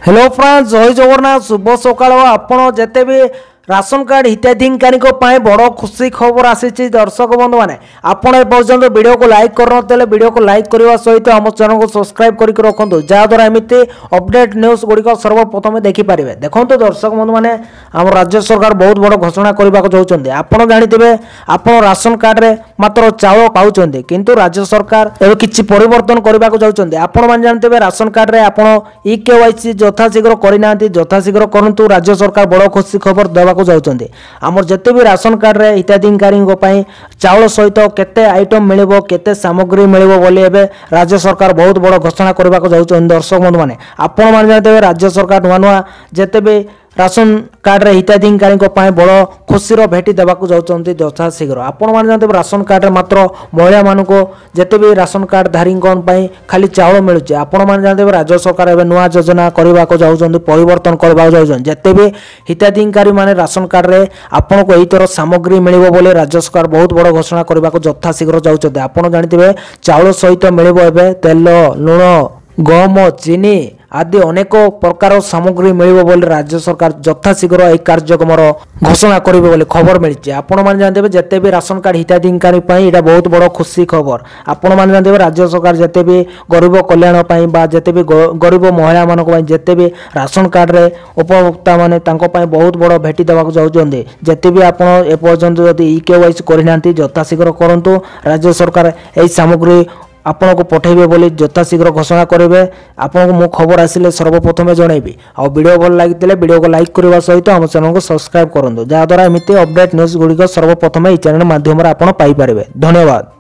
Hello friends जय जगन्नाथ शुभ सकाळ आपण जेते भी राशन कार्ड हिताधिकारी बड़ खुशी खबर आसी दर्शक बंधु मैंने आपड़ एपर्तंत वीडियो को लाइक करते वीडियो को लाइक करने सहित आम चैनल को सब्सक्राइब करके रखुद जहाद्वारा एमती अपडेट न्यूज गुड़िक सर्वप्रथम देखिपारे। देखो दर्शक बंधु मैंने आम राज्य सरकार बहुत बड़ घोषणा करने को चाहते आपड़ जानते आप राशन कार्ड में मात्र चाउल पाँच किंतु राज्य सरकार एवं किसी परिवर्तन करने को चाहते आपण मैंने जानते राशन कार्ड में आप EKYC यथाशीघ्र करना यथाशीघ्र करूँ राज्य सरकार बड़ खुशी खबर देवा जाउछन्ते हमर जते भी राशन कार्ड रे हिताधिकारी चाउल सहित केते आइटम मिलिबो केते सामग्री मिलिबो बोली एबे राज्य सरकार बहुत बड़ घोषणा करबा को जाउछन। दर्शक बंधु माने आपण मान जानते राज्य सरकार नुआ नुआ जते भी राशन कार्ड रे हिताधिकारी बड़ खुशी भेटी देवा जाउछन्ते यथाशीघ्र। आपण मान जानते राशन कार्ड रे मात्र महिला मानक जते भी राशन कार्ड धारी खाली चाउल मिलुचे आपण मान जानते राज्य सरकार एबे नुआ योजना करबा को जाउछन्ते परिवर्तन करबा जाउछन जते भी हिताधिकारी माने राशन कार्ड रे आपण को एई तरह सामग्री मिलिबो बोले राज्य सरकार बहुत बड़ घोषणा करबा को यथाशीघ्र जाउछन्ते। आपण जानते चाउल सहित मिलिबो एबे तेल लुण गहम चीनी आदि अनेक प्रकार सामग्री मिलिबो बोले राज्य सरकार यथाशीघ्र एक कार्यक्रम घोषणा करिबो बोले खबर मिलछि। आपण मान जानते जते भी राशन कार्ड हिताधिकारी पई एटा बहुत बड़ खुशी खबर। आपण मान जानते राज्य सरकार जते भी गरीब कल्याण पई बा जते भी गरीब महिला मानक पई जते भी राशन कार्ड रे उपभोक्ता माने तांको पई बहुत बड़ भेटी देवा जाउछन्ते जते भी आपण ए पर्यंत जदि EKYC करिनांती यथाशीघ्र करंतु राज्य सरकार एई सामग्री आपन को पठेबे बोली यथाशीघ्र घोषणा करेंगे। आपन को मो खबर आसिले सर्वप्रथम जनइबी आ वीडियो भल लगी वीडियो को लाइक करने सहित आम चैनल को सब्सक्राइब करूँ जहाद्वारा एमती अपडेट न्यूज गुड़िक सर्वप्रथम चैनल माध्यम आप पाइपर। धन्यवाद।